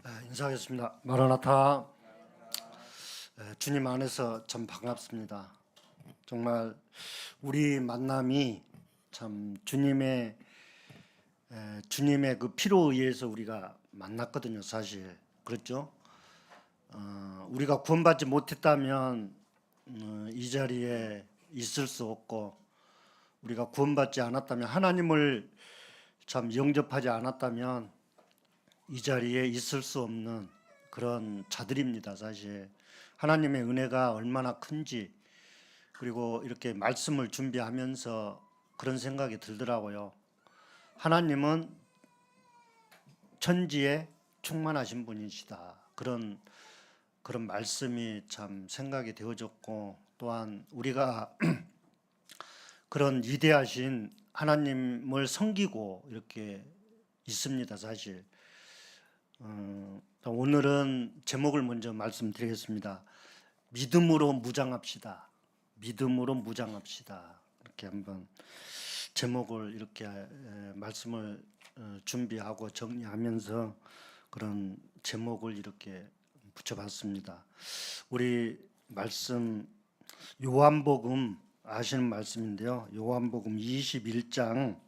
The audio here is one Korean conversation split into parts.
인사하겠습니다. 마라나타. 주님 안에서 참 반갑습니다. 정말 우리 만남이 참 주님의 그 피로 의해서 우리가 만났거든요. 사실 그렇죠. 우리가 구원받지 못했다면 이 자리에 있을 수 없고, 우리가 구원받지 않았다면, 하나님을 참 영접하지 않았다면 이 자리에 있을 수 없는 그런 자들입니다. 사실 하나님의 은혜가 얼마나 큰지, 그리고 이렇게 말씀을 준비하면서 그런 생각이 들더라고요. 하나님은 천지에 충만하신 분이시다. 그런 말씀이 참 생각이 되어졌고, 또한 우리가 그런 위대하신 하나님을 섬기고 이렇게 있습니다. 사실 오늘은 제목을 먼저 말씀드리겠습니다. 믿음으로 무장합시다. 믿음으로 무장합시다. 이렇게 한번 제목을 이렇게 말씀을 준비하고 정리하면서 그런 제목을 이렇게 붙여봤습니다. 우리 말씀 요한복음 아시는 말씀인데요. 요한복음 21장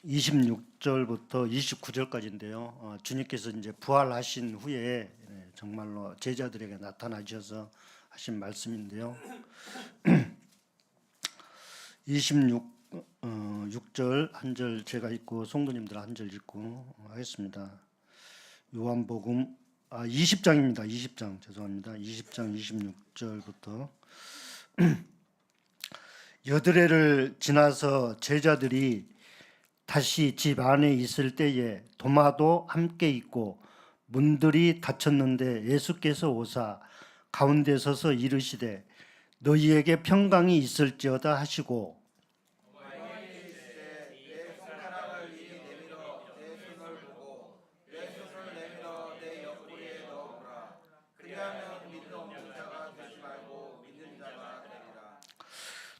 26절부터 29절까지인데요. 주님께서 이제 부활하신 후에 정말로 제자들에게 나타나셔서 하신 말씀인데요. 26절 한 절 제가 읽고 성도님들 한 절 읽고 하겠습니다. 요한복음 20장입니다. 20장 죄송합니다. 20장 26절부터 여드레를 지나서 제자들이 다시 집 안에 있을 때에 도마도 함께 있고 문들이 닫혔는데 예수께서 오사 가운데 서서 이르시되 너희에게 평강이 있을지어다 하시고,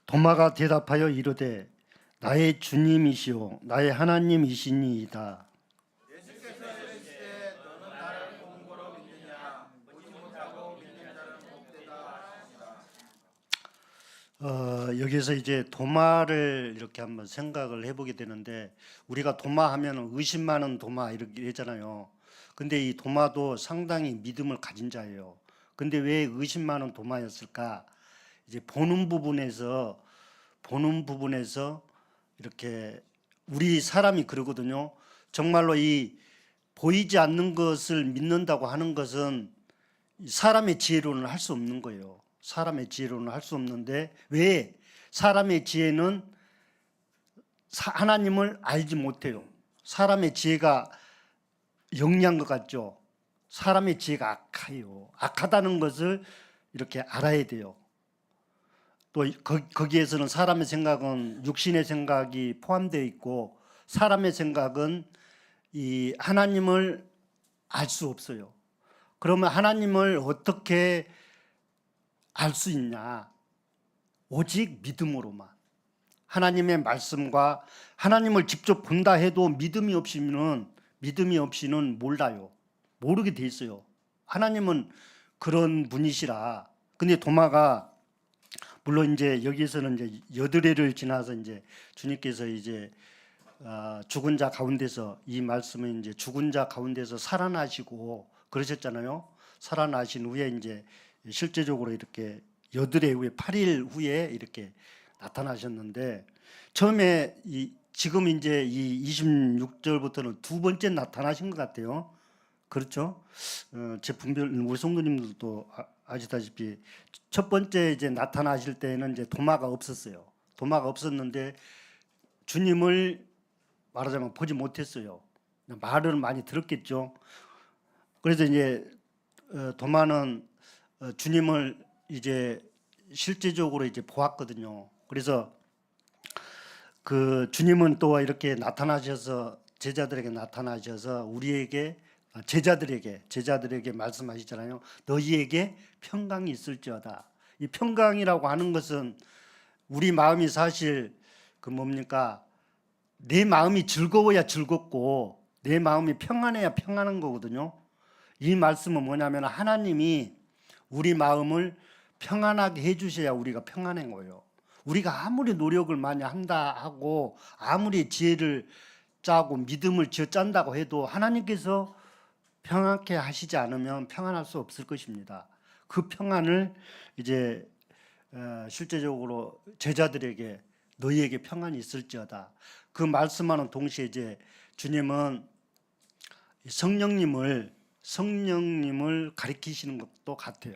도마가 대답하여 이르되 나의 주님이시오 나의 하나님이시니이다. 여기서 이제 도마를 이렇게 한번 생각을 해보게 되는데, 우리가 도마 하면 의심 많은 도마 이렇게 하잖아요. 근데 이 도마도 상당히 믿음을 가진 자예요. 근데 왜 의심 많은 도마였을까? 이제 보는 부분에서 이렇게 우리 사람이 그러거든요. 정말로 이 보이지 않는 것을 믿는다고 하는 것은 사람의 지혜로는 할 수 없는 거예요. 사람의 지혜로는 할 수 없는데, 왜 사람의 지혜는 하나님을 알지 못해요. 사람의 지혜가 영리한 것 같죠. 사람의 지혜가 악해요. 악하다는 것을 이렇게 알아야 돼요. 또 거기에서는 사람의 생각은 육신의 생각이 포함되어 있고, 사람의 생각은 이 하나님을 알 수 없어요. 그러면 하나님을 어떻게 알 수 있냐? 오직 믿음으로만. 하나님의 말씀과 하나님을 직접 본다 해도 믿음이 없이는 몰라요. 모르게 돼 있어요. 하나님은 그런 분이시라. 근데 도마가 물론 이제 여기서는 이제 여드레를 지나서 이제 주님께서 이제 죽은 자 가운데서, 이 말씀은 이제 죽은 자 가운데서 살아나시고 그러셨잖아요. 살아나신 후에 이제 실제적으로 이렇게 여드레 후에 8일 후에 이렇게 나타나셨는데, 처음에 지금 이제 이 26절부터는 두 번째 나타나신 것 같아요. 그렇죠? 제 분별 우리 성도님들도 아시다시피 첫 번째 이제 나타나실 때는 이제 도마가 없었어요. 도마가 없었는데 주님을 말하자면 보지 못했어요. 말을 많이 들었겠죠. 그래서 이제 도마는 주님을 이제 실제적으로 이제 보았거든요. 그래서 그 주님은 또 이렇게 나타나셔서 제자들에게 나타나셔서 우리에게 제자들에게 말씀하시잖아요. 너희에게 평강이 있을지어다. 이 평강이라고 하는 것은 우리 마음이 사실 그 뭡니까? 내 마음이 즐거워야 즐겁고 내 마음이 평안해야 평안한 거거든요. 이 말씀은 뭐냐면 하나님이 우리 마음을 평안하게 해주셔야 우리가 평안한 거예요. 우리가 아무리 노력을 많이 한다 하고 아무리 지혜를 짜고 믿음을 지어 짠다고 해도 하나님께서 평안케 하시지 않으면 평안할 수 없을 것입니다. 그 평안을 이제 실제적으로 제자들에게 너희에게 평안이 있을지어다. 그 말씀하는 동시에 이제 주님은 성령님을 가리키시는 것도 같아요.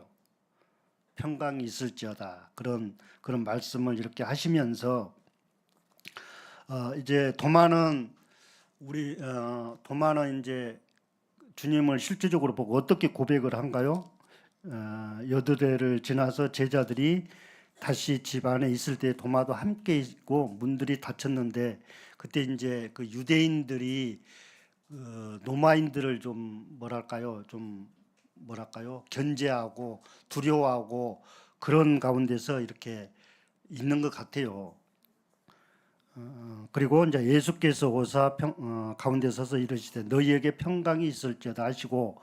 평강이 있을지어다. 그런 말씀을 이렇게 하시면서 이제 도마는 이제 주님을 실제적으로 보고 어떻게 고백을 한가요? 여드레를 지나서 제자들이 다시 집 안에 있을 때 도마도 함께 있고 문들이 닫혔는데 그때 이제 그 유대인들이 로마인들을 좀 뭐랄까요? 견제하고 두려워하고 그런 가운데서 이렇게 있는 것 같아요. 그리고 이제 예수께서 오사 가운데 서서 이르시되 너희에게 평강이 있을지어다 하시고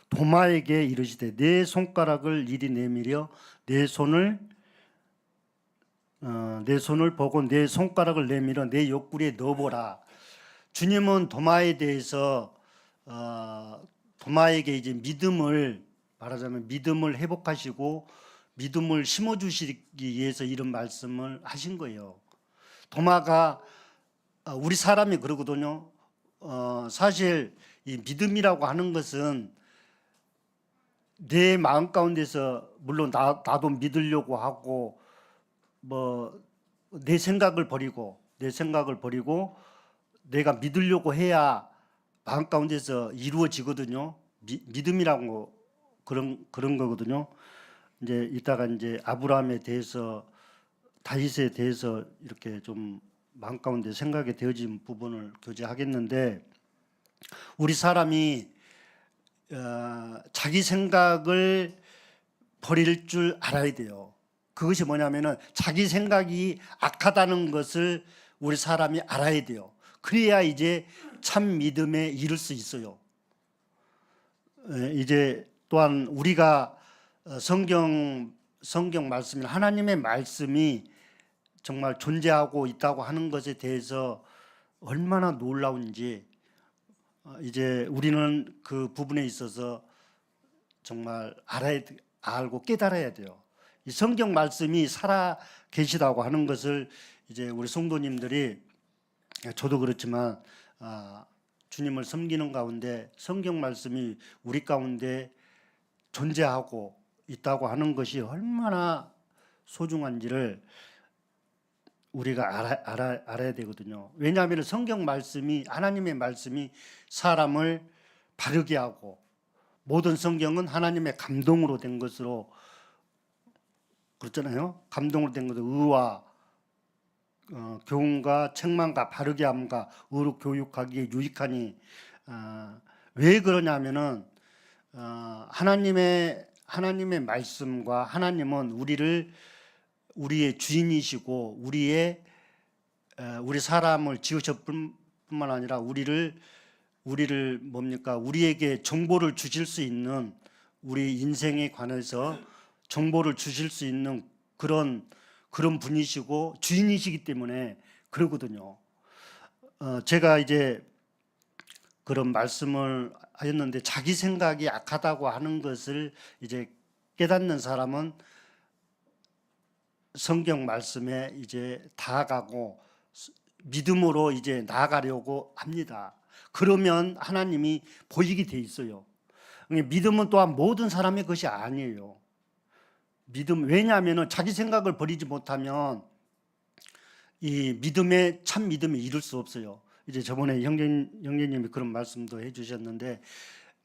도마에게 이르시되 내 손가락을 이리 내밀어 내 손을 보고 내 손가락을 내밀어 내 옆구리에 넣어보라. 주님은 도마에 대해서 도마에게 이제 말하자면 믿음을 회복하시고 믿음을 심어주시기 위해서 이런 말씀을 하신 거예요. 도마가 우리 사람이 그러거든요. 사실 이 믿음이라고 하는 것은 내 마음 가운데서 물론 나도 믿으려고 하고 뭐 내 생각을 버리고 내가 믿으려고 해야 마음 가운데서 이루어지거든요. 믿음이라고 그런 거거든요. 이제 이따가 이제 아브라함에 대해서 다윗에 대해서 이렇게 좀 마음 가운데 생각이 되어진 부분을 교제하겠는데 우리 사람이 자기 생각을 버릴 줄 알아야 돼요. 그것이 뭐냐면은 자기 생각이 악하다는 것을 우리 사람이 알아야 돼요. 그래야 이제 참 믿음에 이를 수 있어요. 이제 또한 우리가 성경 말씀이 하나님의 말씀이 정말 존재하고 있다고 하는 것에 대해서 얼마나 놀라운지 이제 우리는 그 부분에 있어서 정말 알고 깨달아야 돼요. 이 성경 말씀이 살아 계시다고 하는 것을 이제 우리 성도님들이 저도 그렇지만 주님을 섬기는 가운데 성경 말씀이 우리 가운데 존재하고 있다고 하는 것이 얼마나 소중한지를 우리가 알아야 되거든요. 왜냐하면 성경 말씀이 하나님의 말씀이 사람을 바르게 하고 모든 성경은 하나님의 감동으로 된 것으로 그렇잖아요. 감동으로 된 것으로 의와 교훈과 책망과 바르게 함과 의로 교육하기에 유익하니 왜 그러냐면은 하나님의 말씀과 하나님은 우리의 주인이시고 우리 사람을 지으셨뿐만 아니라 우리를 우리에게 정보를 주실 수 있는 우리 인생에 관해서 정보를 주실 수 있는 그런 분이시고 주인이시기 때문에 그러거든요. 제가 이제 그런 말씀을 하였는데 자기 생각이 악하다고 하는 것을 이제 깨닫는 사람은 성경 말씀에 이제 다가가고 믿음으로 이제 나아가려고 합니다. 그러면 하나님이 보이게 돼 있어요. 믿음은 또한 모든 사람의 것이 아니에요. 왜냐하면 자기 생각을 버리지 못하면 이 참 믿음에 이룰 수 없어요. 이제 저번에 형제님이 그런 말씀도 해주셨는데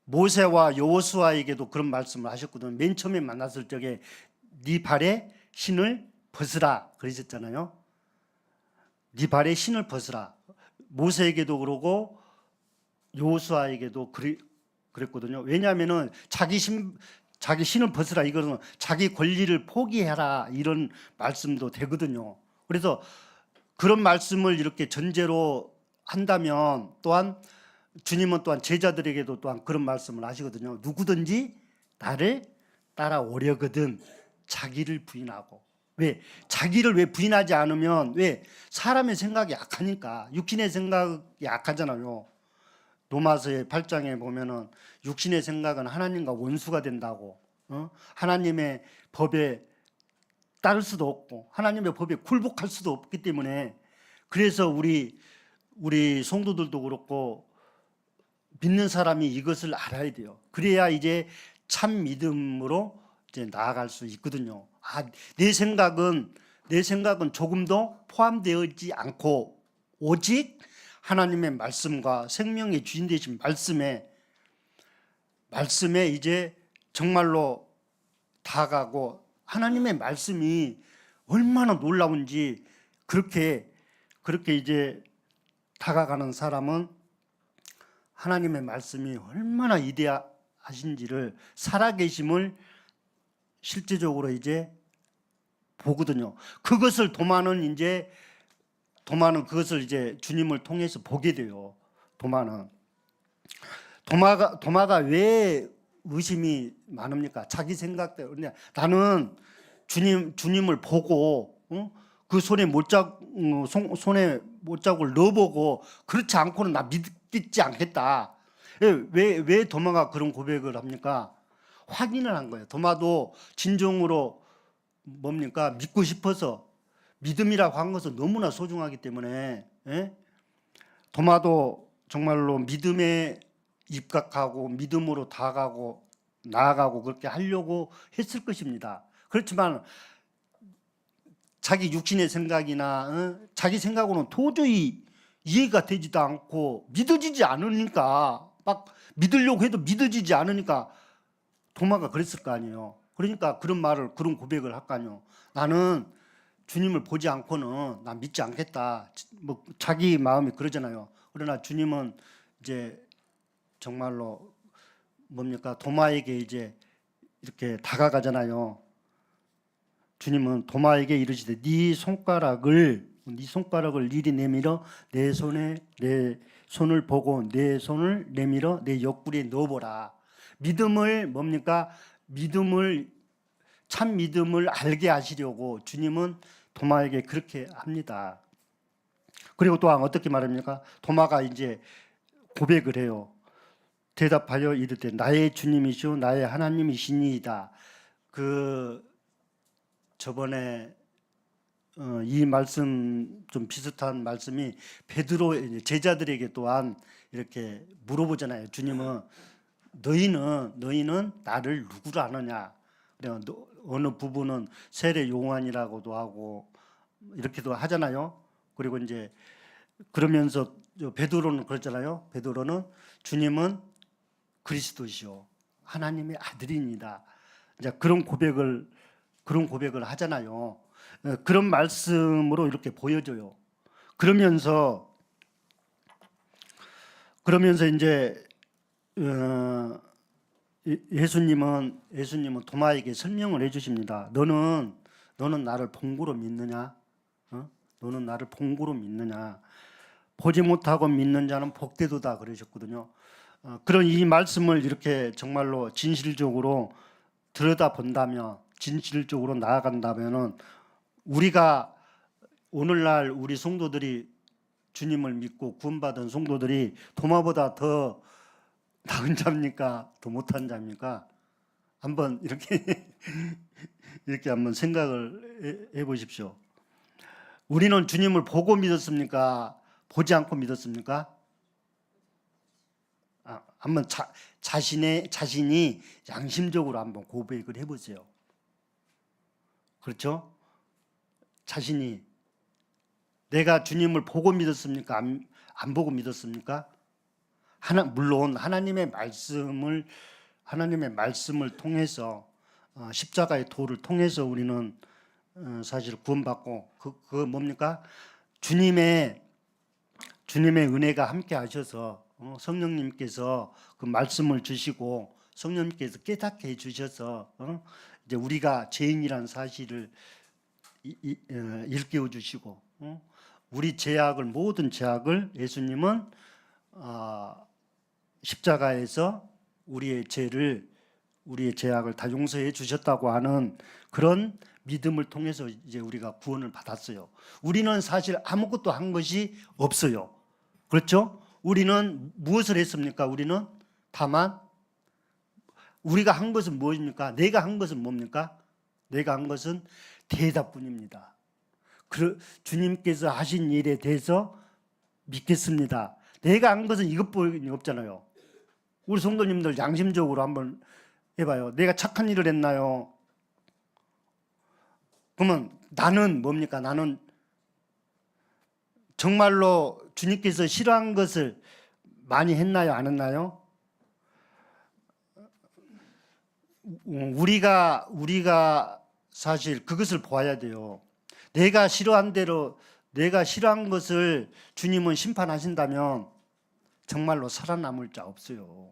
모세와 여호수아에게도 그런 말씀을 하셨거든요. 맨 처음에 만났을 적에 네 발에 신을 벗으라 그러셨잖아요. 네 발에 신을 벗으라. 모세에게도 그러고 여호수아에게도 그랬거든요. 왜냐하면은 자기 신을 벗으라 이거는 자기 권리를 포기해라 이런 말씀도 되거든요. 그래서 그런 말씀을 이렇게 전제로 한다면 또한 주님은 또한 제자들에게도 또한 그런 말씀을 하시거든요. 누구든지 나를 따라오려거든 자기를 부인하고. 왜? 자기를 왜 부인하지 않으면, 왜? 사람의 생각이 약하니까. 육신의 생각이 약하잖아요. 로마서의 8장에 보면은 육신의 생각은 하나님과 원수가 된다고. 하나님의 법에 따를 수도 없고 하나님의 법에 굴복할 수도 없기 때문에, 그래서 우리 성도들도 그렇고 믿는 사람이 이것을 알아야 돼요. 그래야 이제 참 믿음으로 이제 나아갈 수 있거든요. 내 생각은 조금도 포함되어 있지 않고 오직 하나님의 말씀과 생명의 주인 되신 말씀에 이제 정말로 다가가고, 하나님의 말씀이 얼마나 놀라운지 그렇게 이제 다가가는 사람은 하나님의 말씀이 얼마나 위대하신지를, 살아계심을 실제적으로 이제 보거든요. 그것을 도마는 그것을 이제 주님을 통해서 보게 돼요. 도마가 왜 의심이 많습니까? 자기 생각대로. 나는 주님을 보고, 그 손에 못자국을 넣어보고 그렇지 않고는 나 믿지 않겠다. 왜 도마가 그런 고백을 합니까? 확인을 한 거예요. 도마도 진정으로 뭡니까? 믿고 싶어서, 믿음이라고 한 것은 너무나 소중하기 때문에, 도마도 정말로 믿음에 입각하고 믿음으로 다가가고 나아가고 그렇게 하려고 했을 것입니다. 그렇지만 자기 육신의 생각이나 자기 생각으로는 도저히 이해가 되지도 않고 믿어지지 않으니까, 막 믿으려고 해도 믿어지지 않으니까 도마가 그랬을 거 아니에요. 그러니까 그런 고백을 할 거 아니에요. 나는 주님을 보지 않고는 나 믿지 않겠다. 뭐 자기 마음이 그러잖아요. 그러나 주님은 이제 정말로 뭡니까? 도마에게 이제 이렇게 다가가잖아요. 주님은 도마에게 이르시되 네 손가락을 이리 내밀어 내 손을 보고 내 손을 내밀어 내 옆구리에 넣어보라. 믿음을 뭡니까? 참 믿음을 알게 하시려고 주님은 도마에게 그렇게 합니다. 그리고 또한 어떻게 말합니까? 도마가 이제 고백을 해요. 대답하여 이르되 나의 주님이시오 나의 하나님이시니이다. 저번에 이 말씀 좀 비슷한 말씀이 베드로 제자들에게 또한 이렇게 물어보잖아요. 주님은 너희는 나를 누구로 아느냐? 어느 부분은 세례 요한이라고도 하고 이렇게도 하잖아요. 그리고 이제 그러면서 베드로는 그랬잖아요. 베드로는 주님은 그리스도시요 하나님의 아들입니다. 이제 그런 고백을 하잖아요. 그런 말씀으로 이렇게 보여줘요. 그러면서 이제 예수님은 도마에게 설명을 해주십니다. 너는 나를 본고로 믿느냐? 너는 나를 본고로 믿느냐? 보지 못하고 믿는 자는 복되도다 그러셨거든요. 그런 이 말씀을 이렇게 정말로 진실적으로 들여다본다면, 진실적으로 나아간다면은, 우리가 오늘날 우리 성도들이 주님을 믿고 구원받은 성도들이 도마보다 더 나은 자입니까? 더 못한 자입니까? 한번 이렇게 한번 생각을 해보십시오. 우리는 주님을 보고 믿었습니까? 보지 않고 믿었습니까? 한번 자신이 양심적으로 한번 고백을 해보세요. 그렇죠? 자신이 내가 주님을 보고 믿었습니까? 안 보고 믿었습니까? 물론 하나님의 말씀을 통해서, 십자가의 도를 통해서 우리는 사실 구원받고, 그 뭡니까? 주님의 은혜가 함께 하셔서, 성령님께서 그 말씀을 주시고 성령님께서 깨닫게 해 주셔서 이제 우리가 죄인이라는 사실을 일깨워 주시고, 우리 모든 죄악을 예수님은 십자가에서 우리의 죄악을 다 용서해 주셨다고 하는 그런 믿음을 통해서 이제 우리가 구원을 받았어요. 우리는 사실 아무것도 한 것이 없어요. 그렇죠? 우리는 무엇을 했습니까? 우리는 다만 우리가 한 것은 무엇입니까? 내가 한 것은 뭡니까? 내가 한 것은 대답뿐입니다. 주님께서 하신 일에 대해서 믿겠습니다. 내가 한 것은 이것뿐이 없잖아요. 우리 성도님들 양심적으로 한번 해봐요. 내가 착한 일을 했나요? 그러면 나는 뭡니까? 나는 정말로 주님께서 싫어한 것을 많이 했나요? 안 했나요? 우리가 사실 그것을 보아야 돼요. 내가 싫어한 대로 내가 싫어한 것을 주님은 심판하신다면 정말로 살아남을 자 없어요.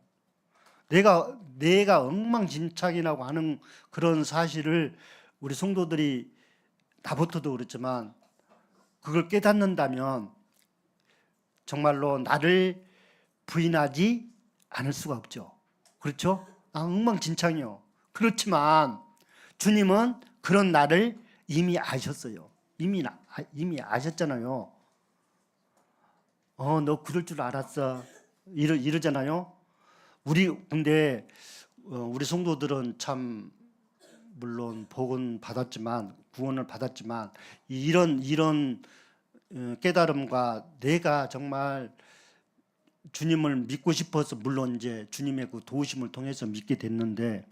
내가 엉망진창이라고 하는 그런 사실을 우리 성도들이 나부터도 그렇지만 그걸 깨닫는다면 정말로 나를 부인하지 않을 수가 없죠. 그렇죠? 나 엉망진창이요. 그렇지만 주님은 그런 나를 이미 아셨어요. 이미 아셨잖아요. 너 그럴 줄 알았어. 이러잖아요. 근데 우리 성도들은 참 물론 복은 받았지만 구원을 받았지만 이런 깨달음과 내가 정말 주님을 믿고 싶어서 물론 이제 주님의 그 도우심을 통해서 믿게 됐는데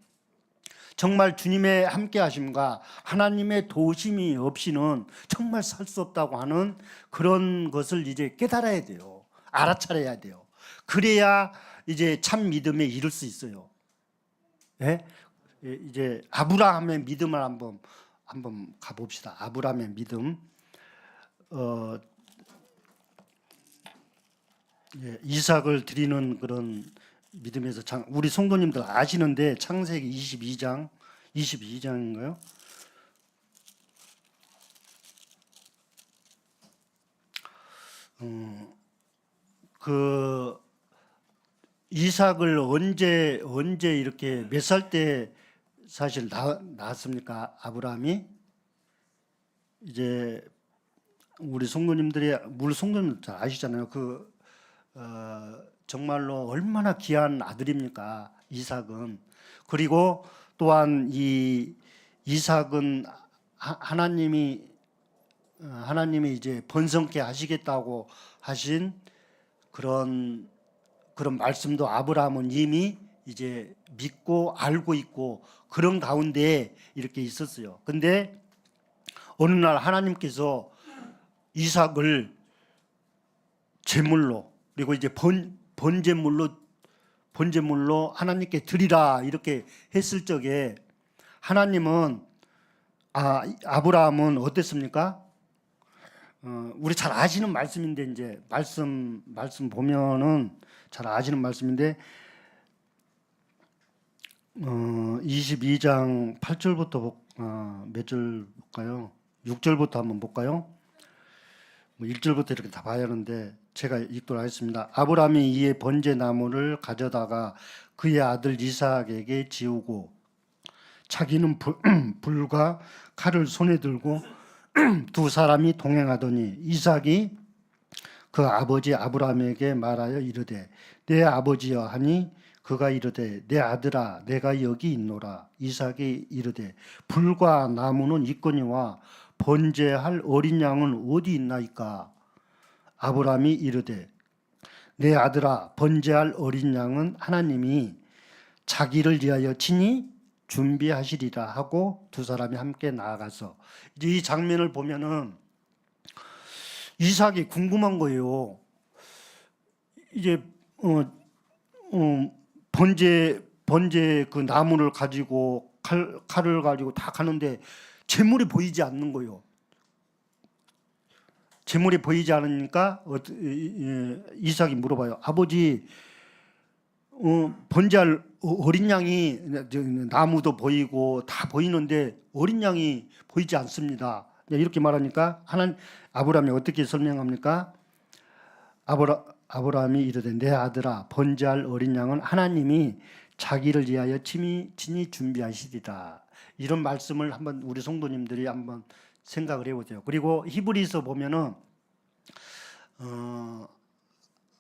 정말 주님의 함께 하심과 하나님의 도우심이 없이는 정말 살 수 없다고 하는 그런 것을 이제 깨달아야 돼요. 알아차려야 돼요. 그래야 이제 참 믿음에 이를 수 있어요. 예? 이제 아브라함의 믿음을 한번 가봅시다. 아브라함의 믿음. 이삭을 드리는 그런 믿음에서 우리 성도님들 아시는데 창세기 22장인가요? 그 이삭을 언제 이렇게 몇 살 때 사실 낳았습니까? 아브라함이 이제 우리 성도님들 잘 아시잖아요. 정말로 얼마나 귀한 아들입니까? 이삭은. 그리고 또한 이 이삭은 하나님이 이제 번성케 하시겠다고 하신 그런 말씀도 아브라함은 이미 이제 믿고 알고 있고 그런 가운데 이렇게 있었어요. 근데 어느 날 하나님께서 이삭을 제물로 그리고 이제 번제물로 하나님께 드리라 이렇게 했을 적에 하나님은 아브라함은 어땠습니까? 우리 잘 아시는 말씀인데 이제 말씀 보면은 잘 아시는 말씀인데 22장 8절부터 몇 절 볼까요? 6절부터 한번 볼까요? 1절부터 이렇게 다 봐야 하는데 제가 읽도록 하겠습니다. 아브라함이 이에 번제 나무를 가져다가 그의 아들 이삭에게 지우고 자기는 불과 칼을 손에 들고 두 사람이 동행하더니 이삭이 그 아버지 아브라함에게 말하여 이르되 내 아버지여 하니 그가 이르되 내 아들아 내가 여기 있노라. 이삭이 이르되 불과 나무는 있거니와 번제할 어린 양은 어디 있나이까? 아브라함이 이르되 내 아들아 번제할 어린 양은 하나님이 자기를 위하여 친히 준비하시리라 하고 두 사람이 함께 나아가서 이제 이 장면을 보면은 이삭이 궁금한 거예요. 이제 번제 그 나무를 가지고 칼을 가지고 다 가는데 재물이 보이지 않는 거예요. 재물이 보이지 않으니까 이삭이 물어봐요. 아버지, 번제할 어린 양이 나무도 보이고 다 보이는데 어린 양이 보이지 않습니다. 이렇게 말하니까 아브라함이 어떻게 설명합니까? 아브라함이 이르되 내 아들아 번제할 어린 양은 하나님이 자기를 위하여 친히 준비하시리라. 이런 말씀을 한번 우리 성도님들이 한번 생각을 해보세요. 그리고 히브리서 보면은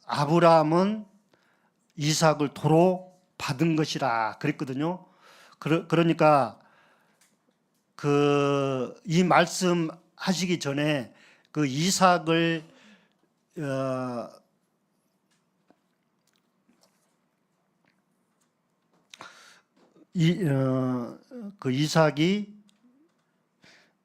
아브라함은 이삭을 도로 받은 것이라 그랬거든요. 그러니까 이 말씀 하시기 전에 그 이삭을 그 이삭이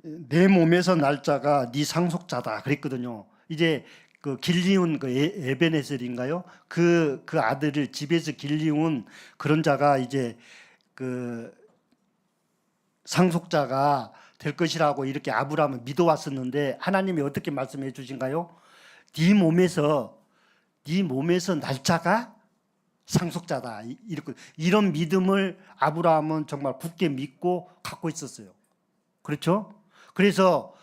내 몸에서 날 자가 네 상속자다 그랬거든요. 이제 그 길리운 그 에베네셀인가요? 그 아들을 집에서 길리운 그런 자가 이제 그 상속자가 될 것이라고 이렇게 아브라함을 믿어왔었는데 하나님이 어떻게 말씀해 주신가요? 네 몸에서 날 자가 상속자다. 이런 믿음을 아브라함은 정말 굳게 믿고 갖고 있었어요. 그렇죠? 그래서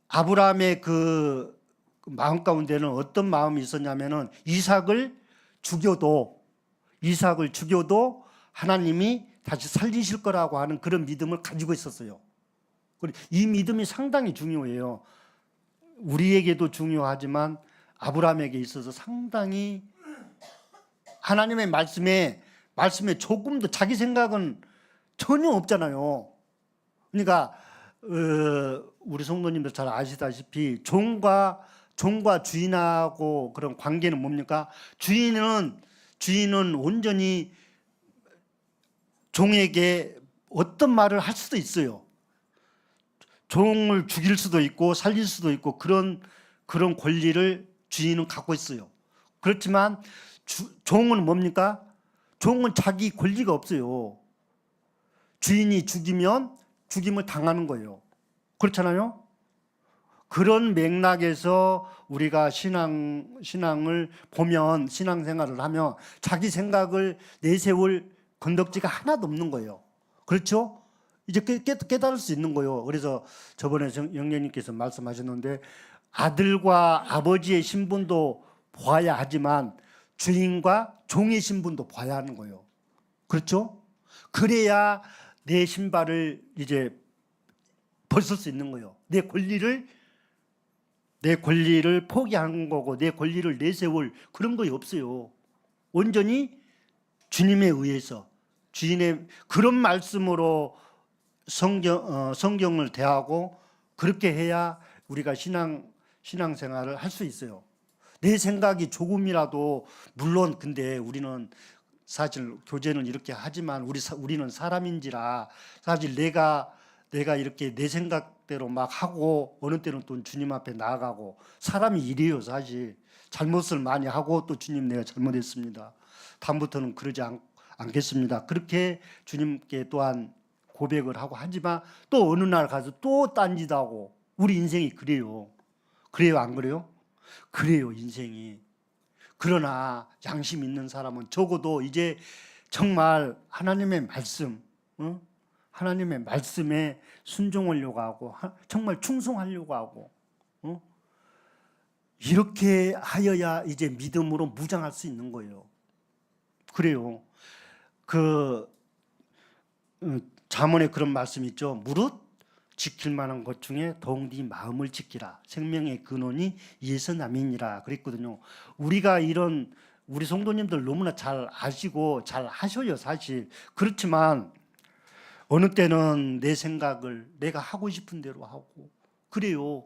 아브라함의 그 마음 가운데는 어떤 마음이 있었냐면은 이삭을 죽여도 하나님이 다시 살리실 거라고 하는 그런 믿음을 가지고 있었어요. 이 믿음이 상당히 중요해요. 우리에게도 중요하지만 아브라함에게 있어서 상당히 하나님의 말씀에 조금도 자기 생각은 전혀 없잖아요. 그러니까 우리 성도님들 잘 아시다시피 종과 주인하고 그런 관계는 뭡니까? 주인은 온전히 종에게 어떤 말을 할 수도 있어요. 종을 죽일 수도 있고 살릴 수도 있고 그런 권리를 주인은 갖고 있어요. 그렇지만 종은 뭡니까? 종은 자기 권리가 없어요. 주인이 죽이면 죽임을 당하는 거예요. 그렇잖아요? 그런 맥락에서 우리가 신앙을 보면, 신앙생활을 하면 자기 생각을 내세울 건덕지가 하나도 없는 거예요. 그렇죠? 이제 깨달을 수 있는 거예요. 그래서 저번에 영령님께서 말씀하셨는데 아들과 아버지의 신분도 보아야 하지만 주인과 종의 신분도 봐야 하는 거예요. 그렇죠? 그래야 내 신발을 이제 벗을 수 있는 거예요. 내 권리를 포기하는 거고 내 권리를 내세울 그런 거 없어요. 온전히 주님에 의해서 주인의 그런 말씀으로 성경을 대하고 그렇게 해야 우리가 신앙생활을 할 수 있어요. 내 생각이 조금이라도 물론 근데 우리는 사실 교제는 이렇게 하지만 우리는 사람인지라 사실 내가 이렇게 내 생각대로 막 하고 어느 때는 또 주님 앞에 나아가고 사람이 이래요. 사실 잘못을 많이 하고 또 주님 내가 잘못했습니다. 다음부터는 그러지 않겠습니다. 그렇게 주님께 또한 고백을 하고 하지만 또 어느 날 가서 또 딴짓하고 우리 인생이 그래요. 그래요, 안 그래요? 그래요, 인생이. 그러나 양심 있는 사람은 적어도 이제 정말 하나님의 말씀, 하나님의 말씀에 순종하려고 하고 정말 충성하려고 하고 이렇게 하여야 이제 믿음으로 무장할 수 있는 거예요. 그래요. 잠언에 그런 말씀이 있죠. 무릇 지킬 만한 것 중에 더욱 네 마음을 지키라. 생명의 근원이 이에서 남이니라 그랬거든요. 우리가 우리 성도님들 너무나 잘 아시고 잘 하셔요, 사실. 그렇지만 어느 때는 내 생각을 내가 하고 싶은 대로 하고 그래요.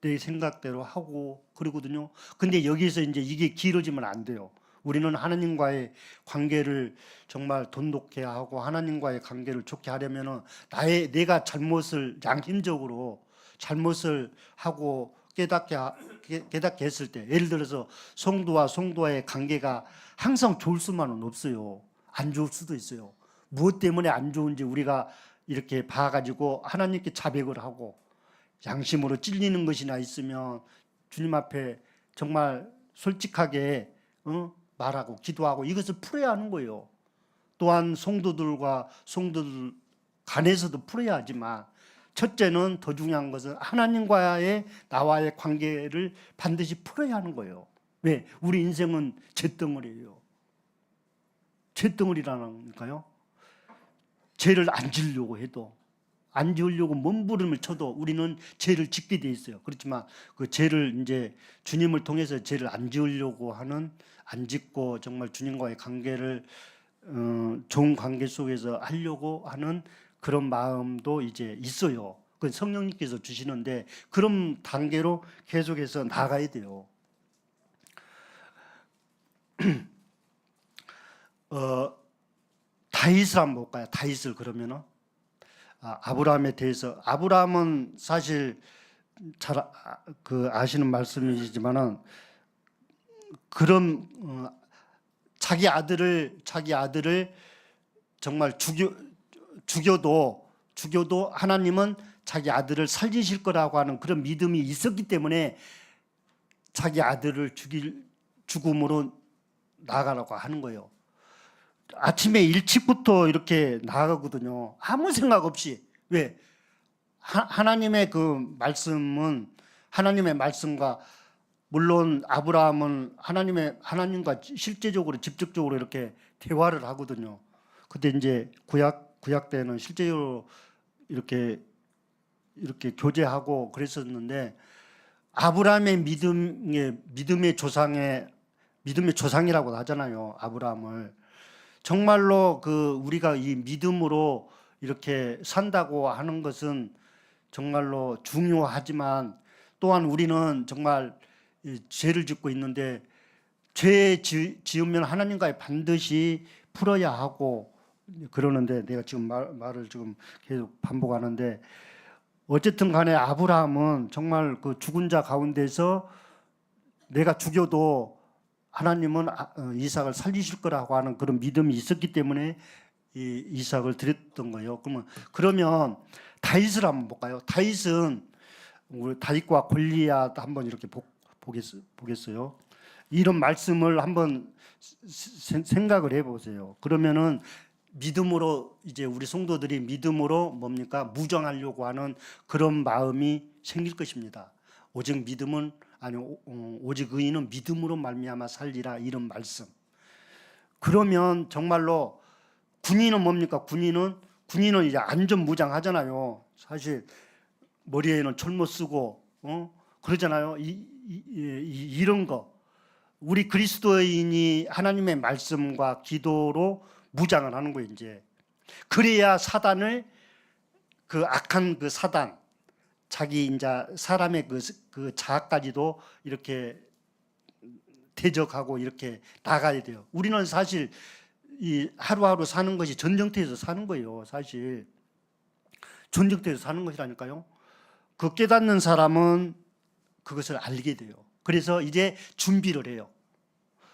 내 생각대로 하고 그러거든요. 근데 여기서 이제 이게 길어지면 안 돼요. 우리는 하나님과의 관계를 정말 돈독해 하고 하나님과의 관계를 좋게 하려면은 내가 양심적으로 잘못을 하고 깨닫게 했을 때 예를 들어서 성도와 성도와의 관계가 항상 좋을 수만은 없어요. 안 좋을 수도 있어요. 무엇 때문에 안 좋은지 우리가 이렇게 봐가지고 하나님께 자백을 하고 양심으로 찔리는 것이나 있으면 주님 앞에 정말 솔직하게 말하고 기도하고 이것을 풀어야 하는 거예요. 또한 성도들 간에서도 풀어야 하지만 첫째는 더 중요한 것은 하나님과의 나와의 관계를 반드시 풀어야 하는 거예요. 왜? 우리 인생은 잿덩어리예요. 잿덩어리라니까요. 죄를 안 지으려고 해도, 안 지으려고 몸부림을 쳐도 우리는 죄를 짓게 돼 있어요. 그렇지만 그 죄를 이제 주님을 통해서 죄를 안 지으려고 하는, 안 짓고 정말 주님과의 관계를 좋은 관계 속에서 하려고 하는 그런 마음도 이제 있어요. 그 성령님께서 주시는데 그런 단계로 계속해서 나가야 돼요. 다윗을 한번 볼까요? 다윗을 그러면은 아브라함에 대해서, 아브라함은 사실 잘 아시는 말씀이시지만은 그런 자기 아들을 정말 죽여도 하나님은 자기 아들을 살리실 거라고 하는 그런 믿음이 있었기 때문에 자기 아들을 죽음으로 나아가라고 하는 거예요. 아침에 일찍부터 이렇게 나가거든요. 아무 생각 없이. 왜? 하나님의 그 말씀은, 하나님의 말씀과, 물론 아브라함은 하나님과 실제적으로 직접적으로 이렇게 대화를 하거든요. 근데 이제 구약 때는 실제로 이렇게 교제하고 그랬었는데, 아브라함의 믿음의 조상이라고 하잖아요. 아브라함을. 정말로 우리가 이 믿음으로 이렇게 산다고 하는 것은 정말로 중요하지만, 또한 우리는 정말 죄를 짓고 있는데, 죄 지으면 하나님과 반드시 풀어야 하고 그러는데, 내가 지금 말을 지금 계속 반복하는데, 어쨌든 간에 아브라함은 정말 그 죽은 자 가운데서 내가 죽여도 하나님은 이삭을 살리실 거라고 하는 그런 믿음이 있었기 때문에 이 이삭을 드렸던 거예요. 그러면 다윗을 한번 볼까요? 다윗은 우리 다윗과 골리앗 한번 이렇게 보겠어요. 이런 말씀을 한번 생각을 해보세요. 그러면은 믿음으로, 이제 우리 성도들이 믿음으로 뭡니까? 무장하려고 하는 그런 마음이 생길 것입니다. 오직 믿음은 오직 의인은 믿음으로 말미암아 살리라, 이런 말씀. 그러면 정말로 군인은 뭡니까? 군인은 이제 안전무장하잖아요. 사실 머리에는 철모 쓰고 그러잖아요. 이런 거. 우리 그리스도인이 하나님의 말씀과 기도로 무장을 하는 거예요, 이제. 그래야 사단을, 그 악한 그 사단, 자기 이제 사람의 그 자아까지도 이렇게 대적하고 이렇게 나가야 돼요. 우리는 사실 이 하루하루 사는 것이 전쟁터에서 사는 거예요. 사실 전쟁터에서 사는 것이라니까요. 그 깨닫는 사람은 그것을 알게 돼요. 그래서 이제 준비를 해요.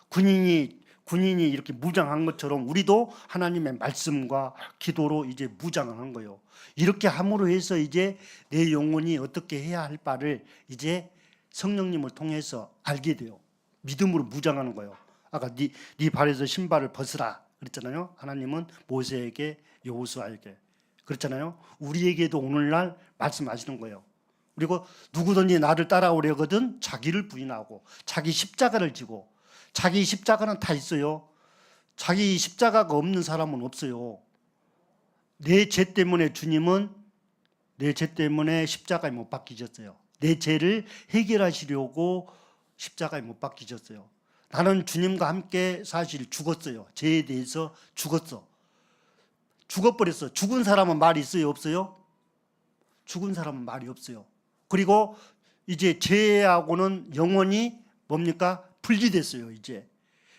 군인이 이렇게 무장한 것처럼 우리도 하나님의 말씀과 기도로 이제 무장을 한 거예요. 이렇게 함으로 해서 이제 내 영혼이 어떻게 해야 할 바를 이제 성령님을 통해서 알게 돼요. 믿음으로 무장하는 거예요. 아까 네 발에서 신발을 벗으라 그랬잖아요. 하나님은 모세에게, 여호수아에게 그랬잖아요. 우리에게도 오늘날 말씀하시는 거예요. 그리고 누구든지 나를 따라오려거든 자기를 부인하고 자기 십자가를 지고. 자기 십자가는 다 있어요. 자기 십자가가 없는 사람은 없어요. 내 죄 때문에 주님은 내 죄 때문에 십자가에 못 박히셨어요. 내 죄를 해결하시려고 십자가에 못 박히셨어요. 나는 주님과 함께 사실 죽었어요. 죄에 대해서 죽어버렸어. 죽은 사람은 말이 있어요, 없어요? 죽은 사람은 말이 없어요. 그리고 이제 죄하고는 영원히 뭡니까? 분리됐어요, 이제.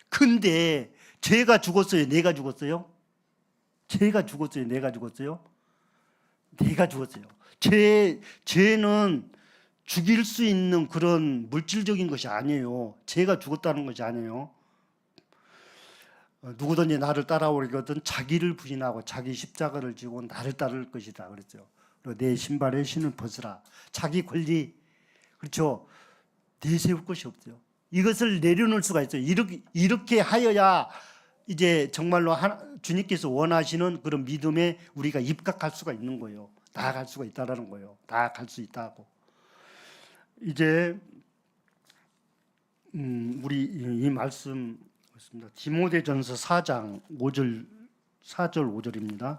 근데 죄가 죽었어요, 내가 죽었어요? 죄가 죽었어요, 내가 죽었어요? 내가 죽었어요. 죄는 죽일 수 있는 그런 물질적인 것이 아니에요. 죄가 죽었다는 것이 아니에요. 누구든지 나를 따라오려거든 자기를 부인하고 자기 십자가를 지고 나를 따를 것이다 그랬죠. 그리고 내 신발에 신을 벗으라. 자기 권리, 그렇죠. 내세울 것이 없어요. 이것을 내려놓을 수가 있어요. 이렇게 하여야 이제 정말로 주님께서 원하시는 그런 믿음에 우리가 입각할 수가 있는 거예요. 나아갈 수가 있다라는 거예요. 나아갈 수 있다고. 이제 우리 이 말씀 있습니다. 디모데전서 4장 5절 4절 5절입니다.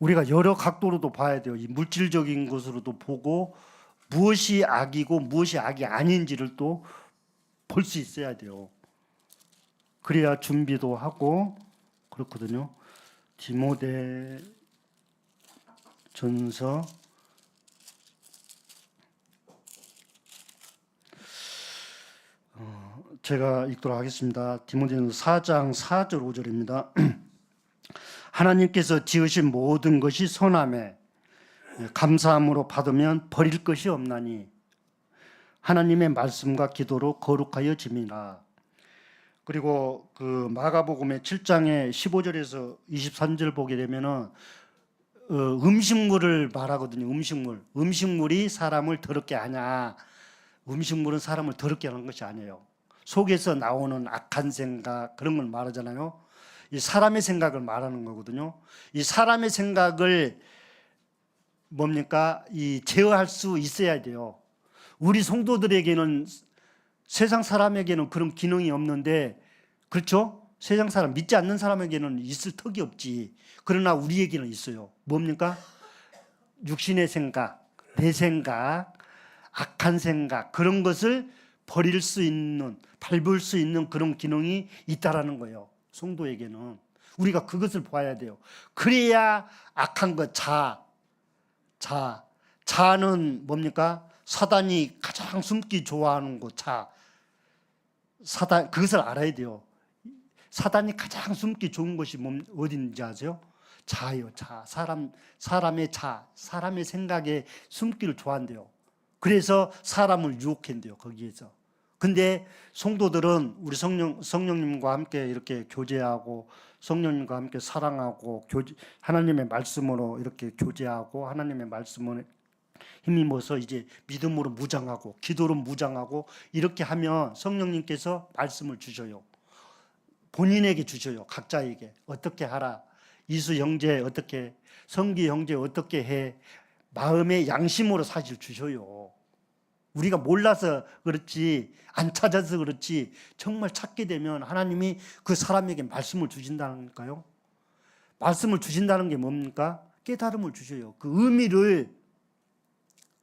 우리가 여러 각도로도 봐야 돼요. 이 물질적인 것으로도 보고 무엇이 악이고 무엇이 악이 아닌지를 또 볼 수 있어야 돼요. 그래야 준비도 하고 그렇거든요. 디모데전서 제가 읽도록 하겠습니다. 디모데전서 4장 4절 5절입니다. 하나님께서 지으신 모든 것이 선함에 감사함으로 받으면 버릴 것이 없나니 하나님의 말씀과 기도로 거룩하여 짐이라. 그리고 그 마가복음의 7장의 15절에서 23절 보게 되면은 음식물을 말하거든요. 음식물이 사람을 더럽게 하냐? 음식물은 사람을 더럽게 하는 것이 아니에요. 속에서 나오는 악한 생각 그런 걸 말하잖아요. 이 사람의 생각을 말하는 거거든요. 이 사람의 생각을 뭡니까? 이 제어할 수 있어야 돼요. 우리 성도들에게는 세상 사람에게는 그런 기능이 없는데, 그렇죠? 세상 사람 믿지 않는 사람에게는 있을 턱이 없지. 그러나 우리에게는 있어요. 뭡니까? 육신의 생각, 내 생각, 악한 생각 그런 것을 버릴 수 있는, 밟을 수 있는 그런 기능이 있다라는 거예요. 성도에게는. 우리가 그것을 봐야 돼요. 그래야 악한 것, 자는 뭡니까? 사단이 가장 숨기 좋아하는 것, 사단, 그것을 알아야 돼요. 사단이 가장 숨기 좋은 것이 어딘지 아세요? 자예요. 사람의 사람의 생각에 숨기를 좋아한대요. 그래서 사람을 유혹한대요. 거기에서. 근데 성도들은 우리 성령님과 함께 이렇게 교제하고 성령님과 함께 사랑하고 하나님의 말씀으로 이렇게 교제하고 하나님의 말씀을 힘입어서 이제 믿음으로 무장하고 기도로 무장하고 이렇게 하면 성령님께서 말씀을 주셔요. 본인에게 주셔요. 각자에게. 어떻게 하라. 이수 형제 어떻게, 성기 형제 어떻게 해. 마음의 양심으로 사실 주셔요. 우리가 몰라서 그렇지, 안 찾아서 그렇지, 정말 찾게 되면 하나님이 그 사람에게 말씀을 주신다니까요. 말씀을 주신다는 게 뭡니까? 깨달음을 주셔요. 그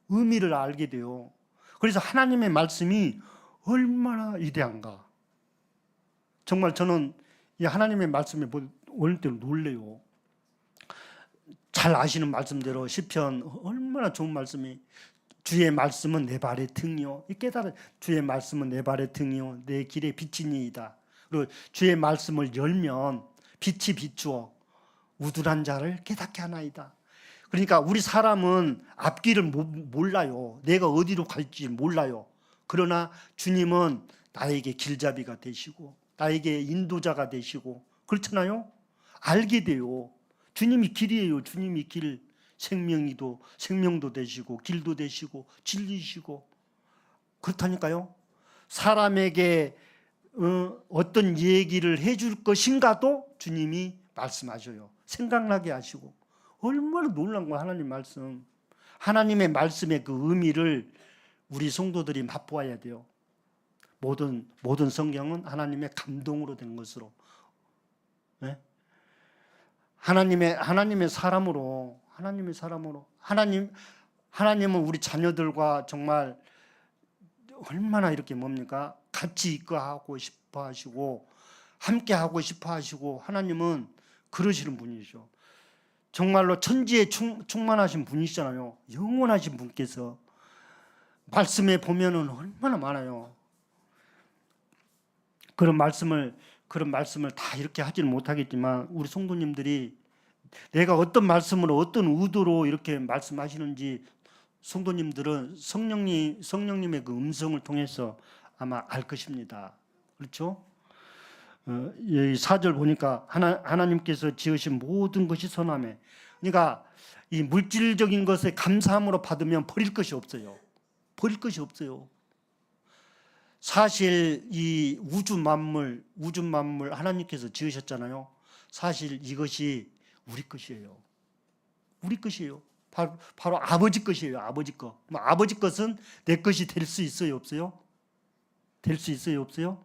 의미를 알게 돼요. 그래서 하나님의 말씀이 얼마나 위대한가. 정말 저는 이 하나님의 말씀에 어느 때는 놀래요. 잘 아시는 말씀대로 시편 얼마나 좋은 말씀이, 주의 말씀은 내 발의 등이요. 이 깨달은 주의 말씀은 내 발의 등이요 내 길에 빛이니이다. 그리고 주의 말씀을 열면 빛이 비추어 우둔한 자를 깨닫게 하나이다. 그러니까 우리 사람은 앞길을 몰라요. 내가 어디로 갈지 몰라요. 그러나 주님은 나에게 길잡이가 되시고 나에게 인도자가 되시고 그렇잖아요. 알게 돼요. 주님이 길이에요. 주님이 길. 생명도 되시고 길도 되시고 진리시고 그렇다니까요. 사람에게 어떤 얘기를 해줄 것인가도 주님이 말씀하셔요. 생각나게 하시고. 얼마나 놀라운 거야. 하나님 말씀. 하나님의 말씀의 그 의미를 우리 성도들이 맛보아야 돼요. 모든 성경은 하나님의 감동으로 된 것으로, 네? 하나님의 사람으로 하나님은 우리 자녀들과 정말 얼마나 이렇게 뭡니까? 같이 이끌어가고 싶어 하시고 함께 하고 싶어 하시고 하나님은 그러시는 분이죠. 정말로 천지에 충만하신 분이시잖아요. 영원하신 분께서 말씀에 보면은 얼마나 많아요. 그런 말씀을 다 이렇게 하지는 못하겠지만 우리 성도님들이 내가 어떤 말씀으로 어떤 의도로 이렇게 말씀하시는지 성도님들은 성령님의 그 음성을 통해서 아마 알 것입니다. 그렇죠? 이 4절 보니까 하나님께서 지으신 모든 것이 선함에, 그러니까 이 물질적인 것에 감사함으로 받으면 버릴 것이 없어요. 버릴 것이 없어요. 사실 이 우주 만물 하나님께서 지으셨잖아요. 사실 이것이 우리 것이에요. 우리 것이에요. 바로 아버지 것이에요. 아버지 것. 아버지 것은 내 것이 될 수 있어요, 없어요? 될 수 있어요, 없어요?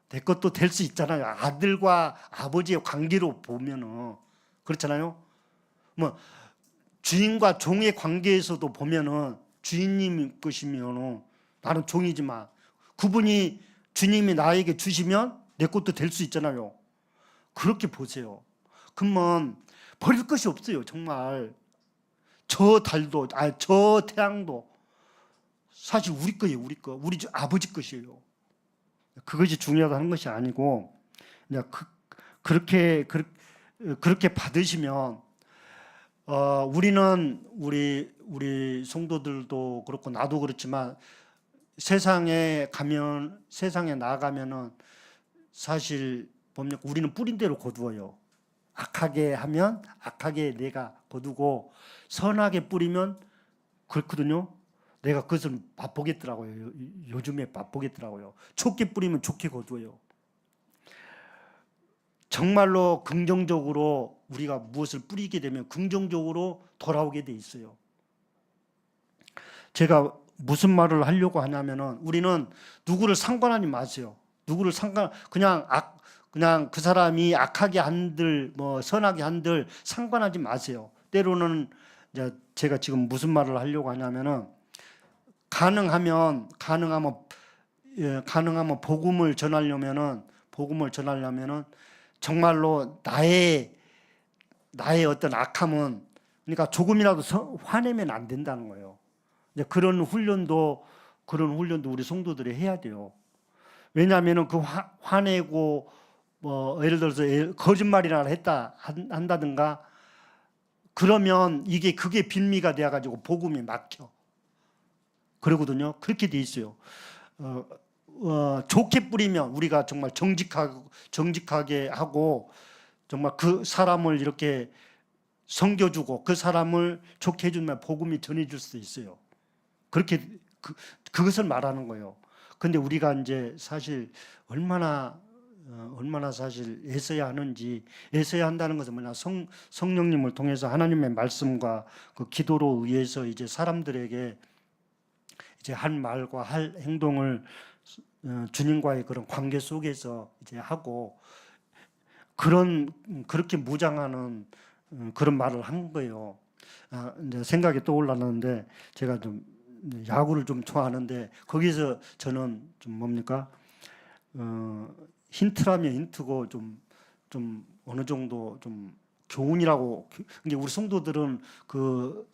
내 것도 될 수 있잖아요. 아들과 아버지의 관계로 보면은 그렇잖아요. 뭐 주인과 종의 관계에서도 보면은 주인님 것이면은 나는 종이지만 그분이 주님이 나에게 주시면 내 것도 될 수 있잖아요. 그렇게 보세요. 그러면 버릴 것이 없어요. 정말 저 달도 저 태양도 사실 우리 거예요. 우리 거. 우리 아버지 것이에요. 그것이 중요하다는 것이 아니고 그냥 그렇게 받으시면 우리는 우리 성도들도 그렇고 나도 그렇지만 세상에 나가면은 사실 보면 우리는 뿌린 대로 거두어요. 악하게 하면 악하게 내가 거두고 선하게 뿌리면 그렇거든요. 내가 그것을 맛보겠더라고요. 요즘에 맛보겠더라고요. 좋게 뿌리면 좋게 거두어요. 정말로 긍정적으로 우리가 무엇을 뿌리게 되면 긍정적으로 돌아오게 돼 있어요. 제가 무슨 말을 하려고 하냐면은 우리는 누구를 상관하지 마세요. 누구를 그냥 그 사람이 악하게 한들 뭐 선하게 한들 상관하지 마세요. 때로는 이제 제가 지금 무슨 말을 하려고 하냐면은 가능하면 복음을 전하려면은 정말로 나의 어떤 악함은 그러니까 조금이라도 화내면 안 된다는 거예요. 이제 그런 훈련도 우리 성도들이 해야 돼요. 왜냐하면은 그 화내고 뭐 예를 들어서 거짓말이나 한다든가 그러면 그게 빌미가 되어 가지고 복음이 막혀. 그러거든요. 그렇게 돼 있어요. 좋게 뿌리면 우리가 정말 정직하게 하고 정말 그 사람을 이렇게 섬겨주고 그 사람을 좋게 해주면 복음이 전해질 수 있어요. 그렇게 그것을 말하는 거예요. 근데 우리가 이제 사실 얼마나 사실 애써야 하는지 애써야 한다는 것은 뭐냐 성령님을 통해서 하나님의 말씀과 그 기도로 의해서 이제 사람들에게 이제 한 말과 할 행동을 주님과의 그런 관계 속에서 이제 하고 그렇게 무장하는 그런 말을 한 거예요. 이제 생각이 떠올랐는데 제가 좀 야구를 좀 좋아하는데 거기서 저는 좀 뭡니까 힌트라면 힌트고 좀 어느 정도 좀 교훈이라고. 근데 우리 성도들은 그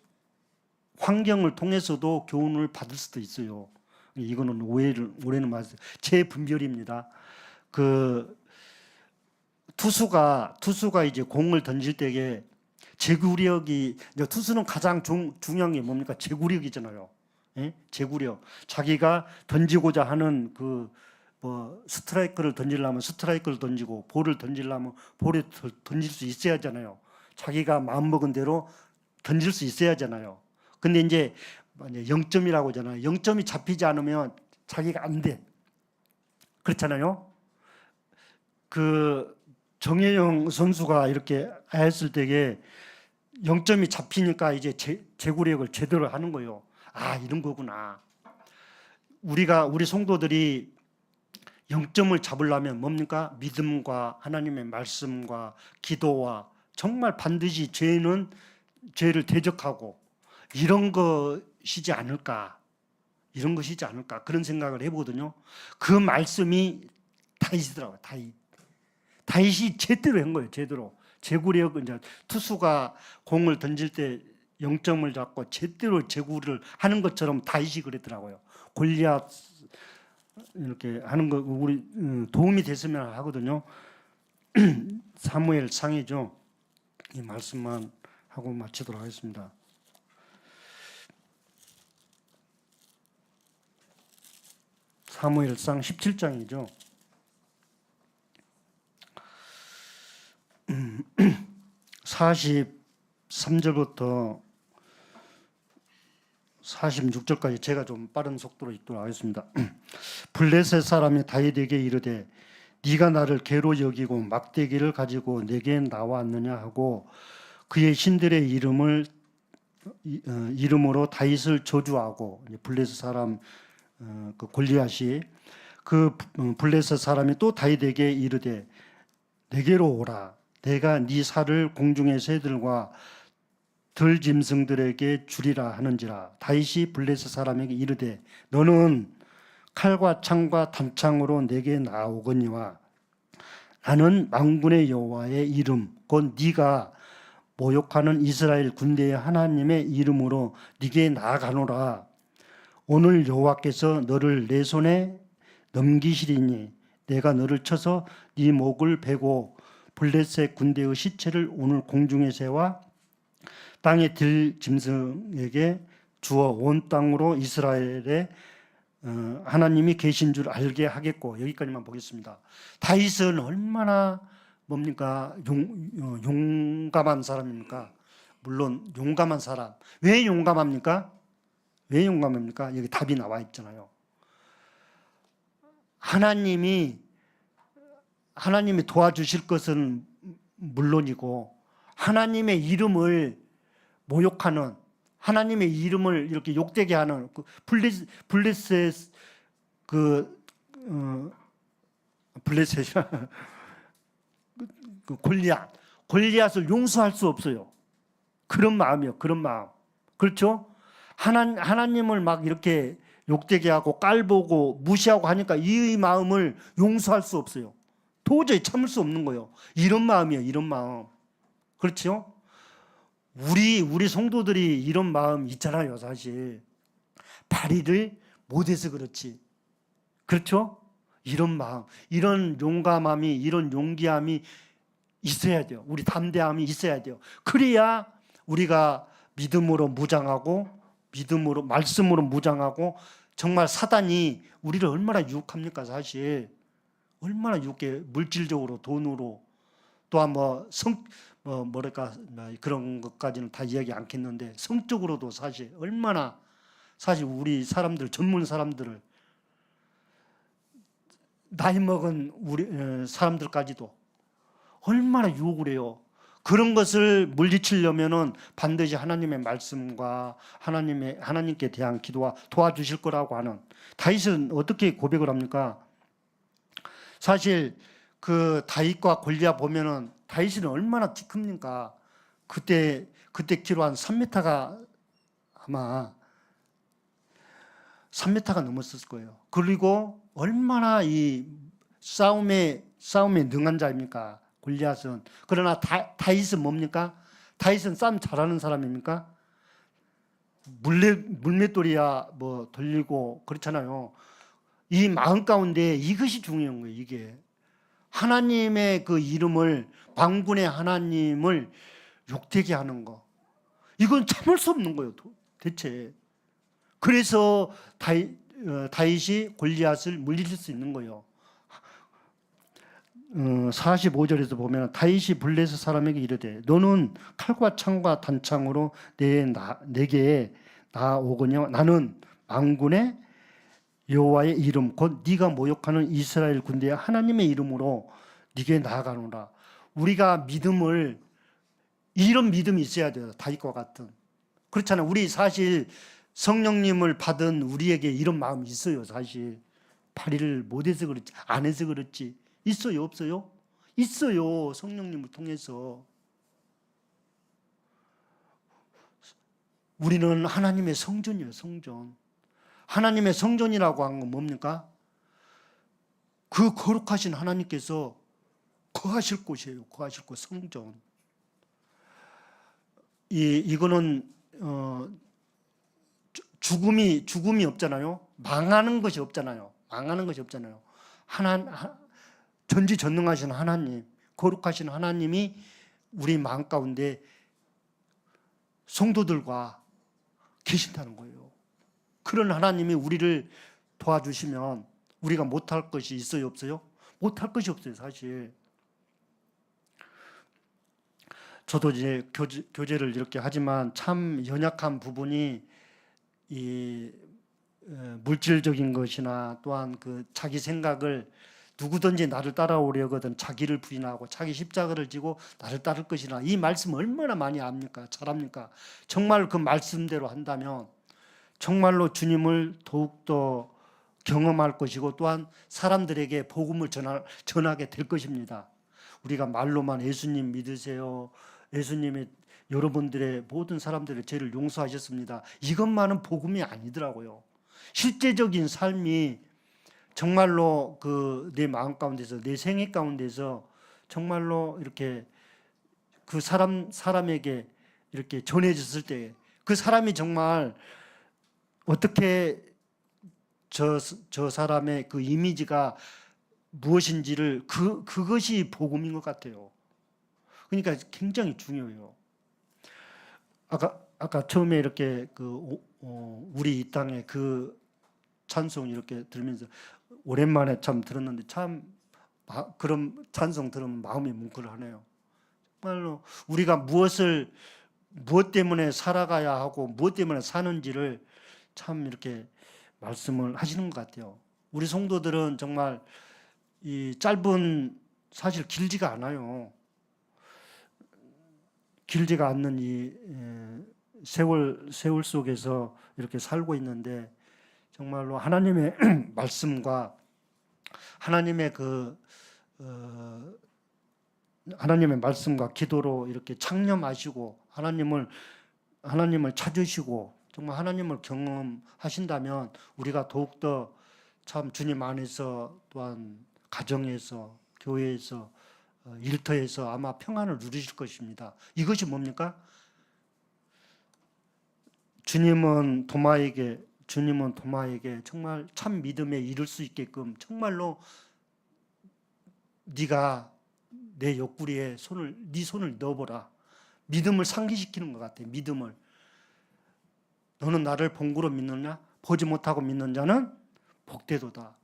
환경을 통해서도 교훈을 받을 수도 있어요. 이거는 오해는 마세요. 제 분별입니다. 그 투수가 이제 공을 던질 때에 제구력이 투수는 가장 중요한 게 뭡니까? 제구력이잖아요. 예? 제구력. 자기가 던지고자 하는 스트라이크를 던지려면 스트라이크를 던지고 볼을 던지려면 볼을 던질 수 있어야 하잖아요. 자기가 마음먹은 대로 던질 수 있어야 하잖아요. 근데 이제 0점이라고 하잖아요. 0점이 잡히지 않으면 자기가 안 돼. 그렇잖아요. 그 정혜영 선수가 이렇게 했을 때에 0점이 잡히니까 이제 제구력을 제대로 하는 거예요. 이런 거구나. 우리 성도들이 0점을 잡으려면 뭡니까? 믿음과 하나님의 말씀과 기도와 정말 반드시 죄를 대적하고 이런 것이지 않을까 그런 생각을 해보거든요. 그 말씀이 다윗이더라고요. 다윗이 제대로 한 거예요. 제대로 제구력. 이제 투수가 공을 던질 때 0점을 잡고 제대로 제구를 하는 것처럼 다윗이 그랬더라고요. 골리앗 이렇게 하는 거 우리 도움이 됐으면 하거든요. 사무엘 상이죠. 이 말씀만 하고 마치도록 하겠습니다. 사무엘상 17장이죠. 43절부터 46절까지 제가 좀 빠른 속도로 읽도록 하겠습니다. 블레셋 사람이 다윗에게 이르되 네가 나를 개로 여기고 막대기를 가지고 내게 나왔느냐 하고 그의 신들의 이름으로 다윗을 저주하고 블레셋 사람 그 골리앗이 그 블레셋 사람이 또 다윗에게 이르되 내게로 오라. 내가 네 살을 공중의 새들과 들짐승들에게 주리라 하는지라. 다윗이 블레셋 사람에게 이르되 너는 칼과 창과 단창으로 내게 나오거니와 나는 만군의 여호와의 이름 곧 네가 모욕하는 이스라엘 군대의 하나님의 이름으로 네게 나아가노라. 오늘 여호와께서 너를 내 손에 넘기시리니 내가 너를 쳐서 네 목을 베고 블레셋 군대의 시체를 오늘 공중의 새와 땅에 들 짐승에게 주어 온 땅으로 이스라엘의 하나님이 계신 줄 알게 하겠고. 여기까지만 보겠습니다. 다윗은 얼마나 뭡니까? 용감한 사람입니까? 물론 용감한 사람. 왜 용감합니까? 왜 용감합니까? 여기 답이 나와 있잖아요. 하나님이 도와주실 것은 물론이고 하나님의 이름을 모욕하는, 하나님의 이름을 이렇게 욕되게 하는 그 블레셋 그 골리앗을 용서할 수 없어요. 그런 마음이요. 그런 마음. 그렇죠? 하나님을 막 이렇게 욕되게 하고 깔보고 무시하고 하니까 이 마음을 용서할 수 없어요. 도저히 참을 수 없는 거예요. 이런 마음이에요. 이런 마음. 그렇죠? 우리 성도들이 이런 마음 있잖아요. 사실 발휘를 못해서 그렇지. 그렇죠? 이런 마음, 이런 용감함이, 이런 용기함이 있어야 돼요. 우리 담대함이 있어야 돼요. 그래야 우리가 믿음으로 무장하고, 믿음으로, 말씀으로 무장하고, 정말 사단이 우리를 얼마나 유혹합니까? 사실 얼마나 유혹해. 물질적으로, 돈으로, 또한 뭐랄까 그런 것까지는 다 이야기 않겠는데 성적으로도 사실 얼마나, 사실 우리 사람들, 전문 사람들을, 나이 먹은 우리 사람들까지도 얼마나 유혹을 해요. 그런 것을 물리치려면은 반드시 하나님의 말씀과 하나님께 대한 기도와 도와주실 거라고 하는. 다윗은 어떻게 고백을 합니까? 사실 그 다윗과 골리앗 보면은 다윗은 얼마나 키 큽니까? 그때 키로 한 3m가 아마 3m가 넘었을 거예요. 그리고 얼마나 이 싸움에 능한 자입니까? 골리앗은. 그러나 다윗은 뭡니까? 다윗은 싸움 잘하는 사람입니까? 물맷돌이야 뭐 돌리고 그렇잖아요. 이 마음 가운데 이것이 중요한 거예요. 이게 하나님의 그 이름을, 만군의 하나님을 욕되게 하는 거, 이건 참을 수 없는 거예요. 대체. 그래서 다윗이 골리앗을 물리칠 수 있는 거예요. 45절에서 보면 다윗이 블레셋 사람에게 이르되 너는 칼과 창과 단창으로 내게 나오거냐. 나는 만군의 여호와의 이름 곧 네가 모욕하는 이스라엘 군대의 하나님의 이름으로 네게 나아가노라. 우리가 믿음을, 이런 믿음이 있어야 돼요. 다윗과 같은. 그렇잖아요. 우리 사실 성령님을 받은 우리에게 이런 마음이 있어요. 사실 발휘를 못해서 그렇지, 안 해서 그렇지. 있어요? 없어요? 있어요. 성령님을 통해서. 우리는 하나님의 성전이에요. 성전. 하나님의 성전이라고 하는 건 뭡니까? 그 거룩하신 하나님께서 거하실 곳이에요. 거하실 곳, 성전. 이거는 죽음이 없잖아요. 망하는 것이 없잖아요. 망하는 것이 없잖아요. 전지전능하신 하나님, 거룩하신 하나님이 우리 마음 가운데 성도들과 계신다는 거예요. 그런 하나님이 우리를 도와주시면 우리가 못할 것이 있어요, 없어요? 못할 것이 없어요, 사실. 저도 이제 교제를 이렇게 하지만 참 연약한 부분이 이 물질적인 것이나 또한 그 자기 생각을, 누구든지 나를 따라오려거든 자기를 부인하고 자기 십자가를 지고 나를 따를 것이나, 이 말씀 얼마나 많이 압니까? 잘합니까? 정말 그 말씀대로 한다면 정말로 주님을 더욱더 경험할 것이고 또한 사람들에게 복음을 전하게 될 것입니다. 우리가 말로만 예수님 믿으세요, 예수님의 여러분들의 모든 사람들의 죄를 용서하셨습니다, 이것만은 복음이 아니더라고요. 실제적인 삶이 정말로 그 내 마음 가운데서, 내 생애 가운데서 정말로 이렇게 그 사람에게 이렇게 전해졌을 때 그 사람이 정말 어떻게 저 사람의 그 이미지가 무엇인지를 그것이 복음인 것 같아요. 그러니까 굉장히 중요해요. 아까 처음에 이렇게 우리 이 땅에 그 찬송 이렇게 들으면서 오랜만에 참 들었는데 참 그런 찬송 들으면 마음이 뭉클하네요. 정말로 우리가 무엇 때문에 살아가야 하고 무엇 때문에 사는지를 참 이렇게 말씀을 하시는 것 같아요. 우리 성도들은 정말 이 짧은, 사실 길지가 않아요. 길지가 않는 이 세월 속에서 이렇게 살고 있는데 정말로 하나님의 말씀과 하나님의 하나님의 말씀과 기도로 이렇게 창념하시고 하나님을 찾으시고 정말 하나님을 경험하신다면 우리가 더욱더 참 주님 안에서 또한 가정에서 교회에서 일터에서 아마 평안을 누리실 것입니다. 이것이 뭡니까? 주님은 도마에게 정말 참 믿음에 이를 수 있게끔 정말로 네가 내 옆구리에 네 손을 넣어보라. 믿음을 상기시키는 것 같아요. 믿음을. 너는 나를 본고로 믿느냐? 보지 못하고 믿는 자는 복되도다.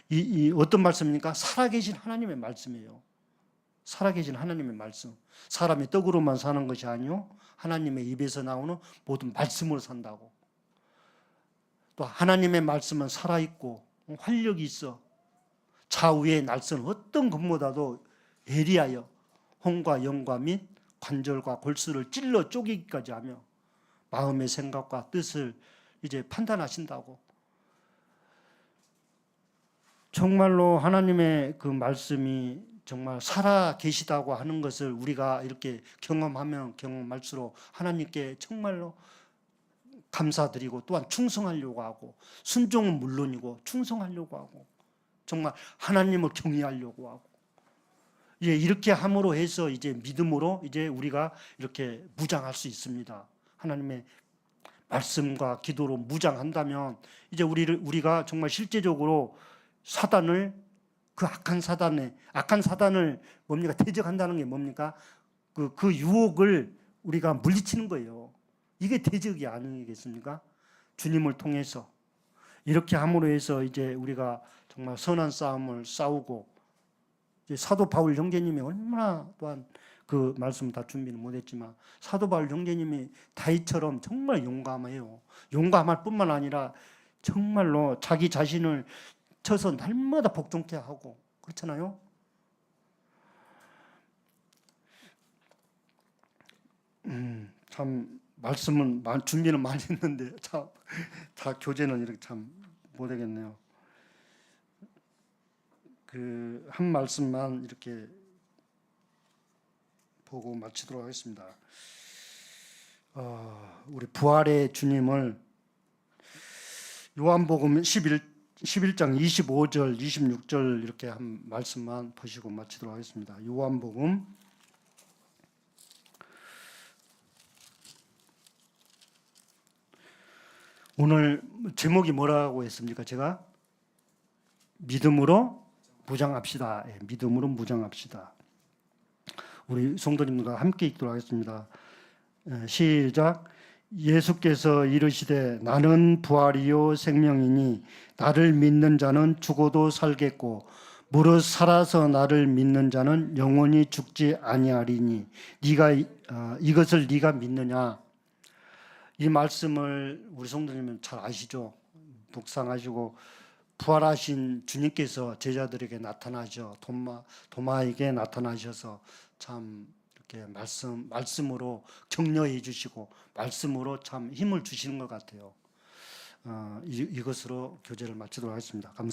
이 어떤 말씀입니까? 살아계신 하나님의 말씀이에요. 살아계신 하나님의 말씀. 사람이 떡으로만 사는 것이 아니요 하나님의 입에서 나오는 모든 말씀으로 산다고. 또 하나님의 말씀은 살아있고 활력이 있어. 좌우의 날선 어떤 것보다도 예리하여 혼과 영과 및 관절과 골수를 찔러 쪼개기까지 하며 마음의 생각과 뜻을 이제 판단하신다고. 정말로 하나님의 그 말씀이 정말 살아 계시다고 하는 것을 우리가 이렇게 경험하면 경험할수록 하나님께 정말로 감사드리고 또한 충성하려고 하고, 순종은 물론이고 충성하려고 하고, 정말 하나님을 경외하려고 하고, 이제 이렇게 함으로 해서 이제 믿음으로 이제 우리가 이렇게 무장할 수 있습니다. 하나님의 말씀과 기도로 무장한다면 이제 우리가 정말 실제적으로 사단을, 그 악한 사단을 뭡니까? 대적한다는 게 뭡니까? 그 유혹을 우리가 물리치는 거예요. 이게 대적이 아니겠습니까? 주님을 통해서 이렇게 함으로 해서 이제 우리가 정말 선한 싸움을 싸우고, 이제 사도 바울 형제님이 얼마나 또한 그 말씀 다 준비는 못했지만 사도 바울 형제님이 다윗처럼 정말 용감해요. 용감할 뿐만 아니라 정말로 자기 자신을 쳐서 날마다 복종케 하고 그렇잖아요. 참 말씀은 준비는 많이 했는데 참 다 교재는 이렇게 참 못하겠네요. 그 한 말씀만 이렇게 보고 마치도록 하겠습니다. 우리 부활의 주님을 요한복음 11장 25절, 26절 이렇게 한 말씀만 보시고 마치도록 하겠습니다. 요한복음 오늘 제목이 뭐라고 했습니까? 제가 믿음으로 무장합시다. 믿음으로 무장합시다. 우리 성도님들과 함께 읽도록 하겠습니다. 시작. 예수께서 이르시되 나는 부활이요 생명이니 나를 믿는 자는 죽어도 살겠고 무릇 살아서 나를 믿는 자는 영원히 죽지 아니하리니 이것을 네가 믿느냐? 이 말씀을 우리 성도님은 잘 아시죠? 묵상하시고 부활하신 주님께서 제자들에게 나타나셔 도마에게 나타나셔서 참 이렇게 말씀으로 격려해 주시고 말씀으로 참 힘을 주시는 것 같아요. 이것으로 교재를 마치도록 하겠습니다. 감사합니다.